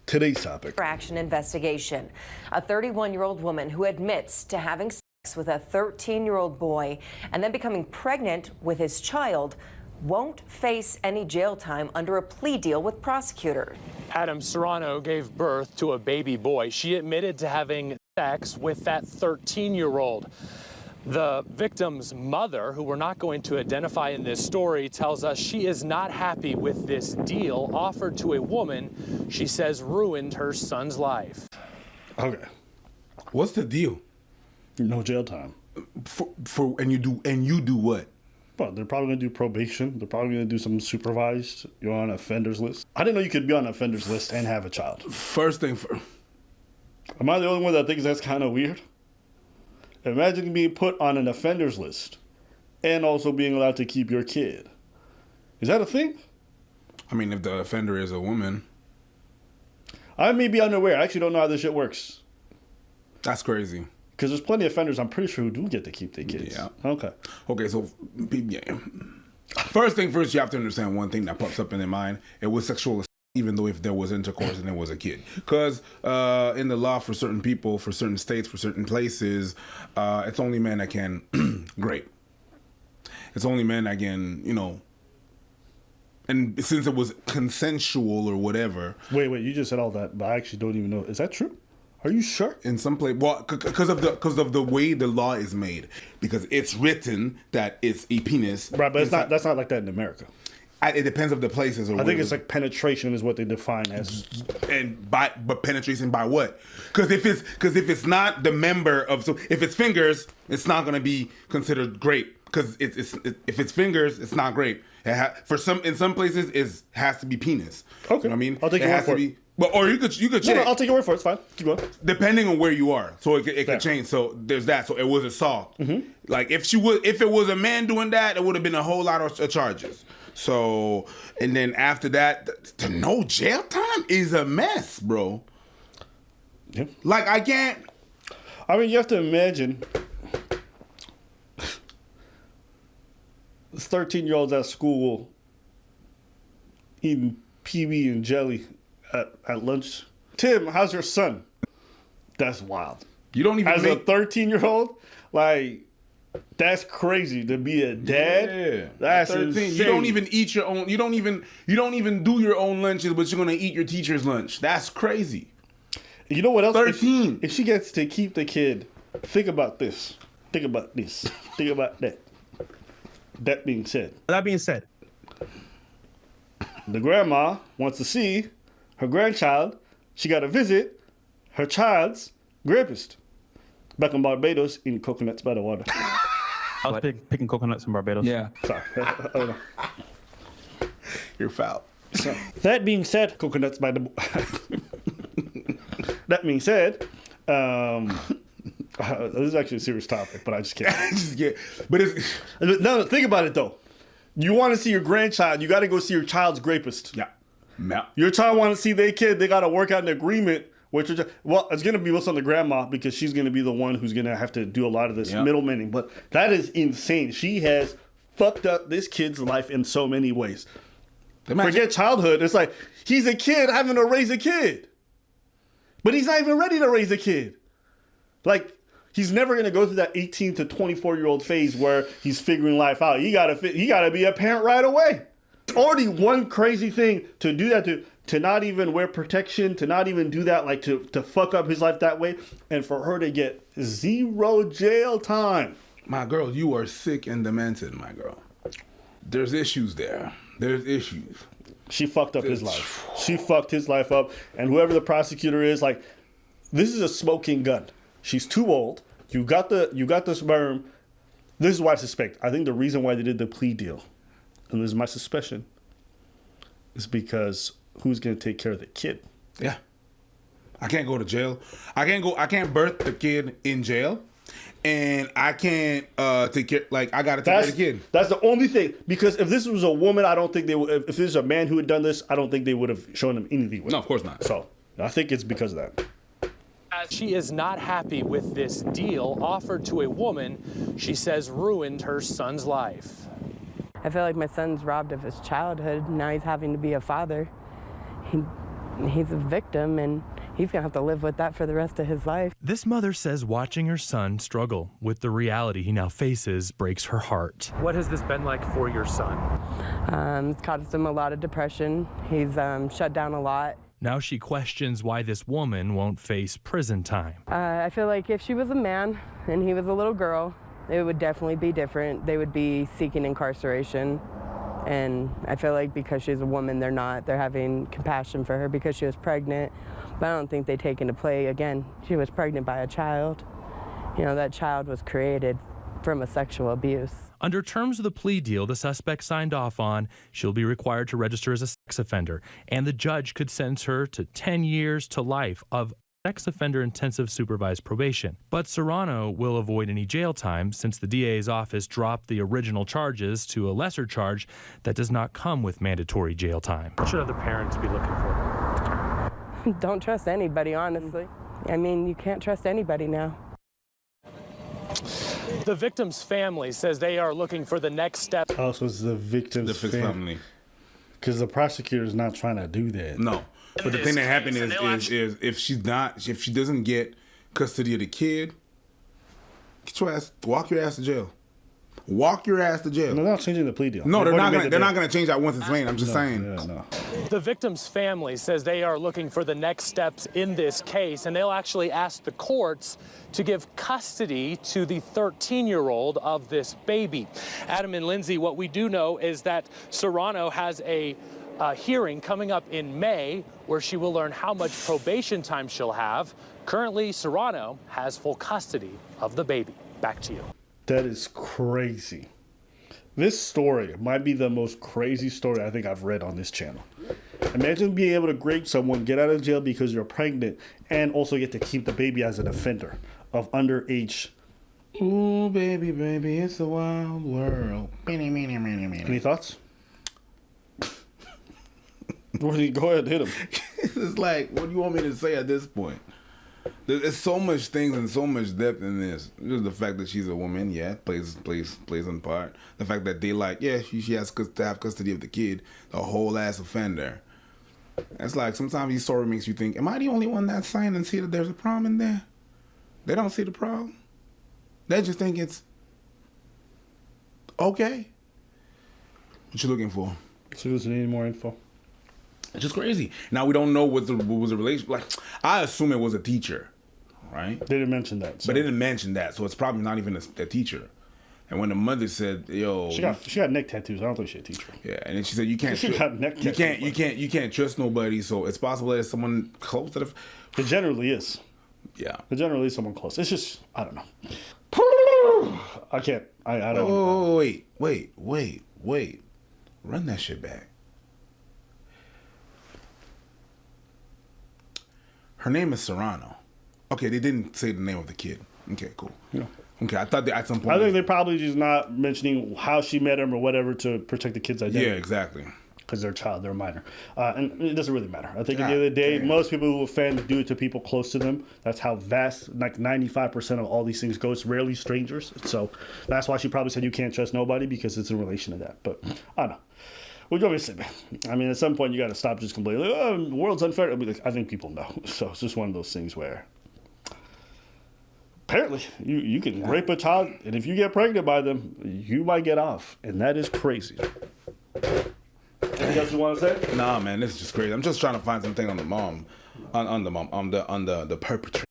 Today's topic. Action investigation. A 31-year-old woman who admits to having sex with a 13-year-old boy and then becoming pregnant with his child won't face any jail time under a plea deal with prosecutors. Adam Serrano gave birth to a baby boy. She admitted to having sex with that 13-year-old. The victim's mother, who we're not going to identify in this story, tells us she is not happy with this deal offered to a woman she says ruined her son's life. Okay. What's the deal? No jail time. And you do what? Well, they're probably going to do probation. They're probably going to do some supervised. You're on offenders list. I didn't know you could be on an offenders list and have a child. First thing first. Am I the only one that thinks that's kind of weird? Imagine being put on an offenders list and also being allowed to keep your kid. Is that a thing? I mean, if the offender is a woman. I may be unaware. I actually don't know how this shit works. That's crazy. Because there's plenty of offenders, I'm pretty sure, who do get to keep their kids. Yeah. Okay. Okay, so, yeah. First thing first, you have to understand one thing that pops up in their mind. It was sexual assault, even though if there was intercourse and it was a kid. Because in the law, for certain people, for certain states, for certain places, it's only men that can rape. It's only men that can, and since it was consensual or whatever. Wait, you just said all that, but I actually don't even know. Is that true? Are you sure? In some place, well, because of the way the law is made, because it's written that it's a penis. Right, but that's not like that in America. It depends of the places. I think it's like penetration is what they define as. But penetration by what? Because if it's not the member of, so if it's fingers, it's not going to be considered grape. Because if it's fingers, it's not grape. In some places it has to be penis. Okay, you know what I mean, I'll take your word for it. But or you could check. No, I'll take your word for it. It's fine. Keep going. Depending on where you are, so it could change. So there's that. So it was assault. Mm-hmm. Like if it was a man doing that, it would have been a whole lot of charges. So and then after that, the no jail time is a mess, bro. Yeah. Like I can't. I mean, you have to imagine. 13-year-olds at school eating PB and jelly at lunch. Tim, how's your son? That's wild. You don't even as a 13-year-old, like that's crazy to be a dad. Yeah, that's 13. insane. You don't even eat your own. You don't even do your own lunches, but you're gonna eat your teacher's lunch. That's crazy. You know what else? 13. If she gets to keep the kid, think about this. Think about this. Think about that. That being said, the grandma wants to see her grandchild. She got to visit her child's rapist back in Barbados eating coconuts by the water. I was picking coconuts in Barbados. Yeah. Sorry. You're foul. So, that being said, coconuts by the. That being said, this is actually a serious topic, but I just can't. But it's no. Think about it though. You want to see your grandchild, you got to go see your child's rapist. yeah. Your child want to see their kid, they got to work out an agreement with your child. Well, it's going to be what's on the grandma because she's going to be the one who's going to have to do a lot of this middlemaning. But that is insane. She has fucked up this kid's life in so many ways. Forget childhood. It's like he's a kid having to raise a kid. But he's not even ready to raise a kid. Like, he's never going to go through that 18 to 24-year-old phase where he's figuring life out. He got to be a parent right away. It's already one crazy thing to do that, to not even wear protection, to not even do that, like to fuck up his life that way, and for her to get 0 jail time. My girl, you are sick and demented, my girl. There's issues there. There's issues. She fucked up his life. She fucked his life up, and whoever the prosecutor is, like, this is a smoking gun. She's too old. You got the sperm. This is what I suspect. I think the reason why they did the plea deal, and this is my suspicion, is because who's going to take care of the kid? Yeah. I can't go to jail. I can't birth the kid in jail. And I can't take care, like, I got to take care of the kid. That's the only thing. Because if this was a woman, I don't think they would, if this was a man who had done this, I don't think they would have shown him anything with it. No, of course not. So, I think it's because of that. She is not happy with this deal offered to a woman she says ruined her son's life. I feel like my son's robbed of his childhood. Now he's having to be a father. he's a victim, and he's going to have to live with that for the rest of his life. This mother says watching her son struggle with the reality he now faces breaks her heart. What has this been like for your son? It's caused him a lot of depression. He's shut down a lot. Now she questions why this woman won't face prison time. I feel like if she was a man and he was a little girl, it would definitely be different. They would be seeking incarceration. And I feel like because she's a woman, they're not. They're having compassion for her because she was pregnant. But I don't think they take into play, again, she was pregnant by a child. You know, that child was created from a sexual abuse. Under terms of the plea deal the suspect signed off on, she'll be required to register as a sex offender, and the judge could sentence her to 10 years to life of sex offender intensive supervised probation. But Serrano will avoid any jail time since the DA's office dropped the original charges to a lesser charge that does not come with mandatory jail time. What should other parents be looking for? Don't trust anybody, honestly. I mean, you can't trust anybody now. The victim's family says they are looking for the next step. Oh, so it's the victim's family. Because the prosecutor is not trying to do that. No. But the thing that happened is if she doesn't get custody of the kid, walk your ass to jail. Walk your ass to jail. They're not changing the plea deal. No, they're not gonna change that once it's made. I'm just saying. Yeah, no. The victim's family says they are looking for the next steps in this case, and they'll actually ask the courts to give custody to the 13-year-old of this baby. Adam and Lindsay, what we do know is that Serrano has a hearing coming up in May where she will learn how much probation time she'll have. Currently, Serrano has full custody of the baby. Back to you. That is crazy. This story might be the most crazy story I think I've read on this channel. Imagine being able to grape someone, get out of jail because you're pregnant, and also get to keep the baby as an offender of underage. Ooh, baby, baby, it's a wild world. Any thoughts? Go ahead, hit him. It's like, what do you want me to say at this point? There's so much things and so much depth in this. Just the fact that she's a woman, yeah, plays in part. The fact that they she has to have custody of the kid, the whole ass offender. It's like sometimes these story makes you think, am I the only one that's saying and see that there's a problem in there? They don't see the problem. They just think it's okay. What you looking for? So does need more info? It's just crazy. Now we don't know what was the relationship. Like, I assume it was a teacher, right? They didn't mention that. So. But they didn't mention that, so it's probably not even a teacher. And when the mother said, "Yo," she got neck tattoos. I don't think she's a teacher. Yeah, and then she said, "You can't. She got neck tattoos. You can't trust nobody. So it's possible that it's someone close to the." It generally is. Yeah. It generally is someone close. It's just I don't know. I can't. I don't. Oh wait! Run that shit back. Her name is Serrano. Okay, they didn't say the name of the kid. Okay, cool. Yeah. Okay, I thought at some point. I think they're probably just not mentioning how she met him or whatever to protect the kid's identity. Yeah, exactly. Because they're a child, they're a minor. And it doesn't really matter. I think at the end of the day, most people who offend do it to people close to them. That's how vast, like 95% of all these things go. It's rarely strangers. So that's why she probably said you can't trust nobody because it's in relation to that. But I don't know. What do you want me to say, man? I mean, at some point, you got to stop just complaining. Oh, the world's unfair. I think people know. So it's just one of those things where apparently you can rape a child, and if you get pregnant by them, you might get off. And that is crazy. Anything else you want to say? Nah, man, this is just crazy. I'm just trying to find something on the mom, on the perpetrator.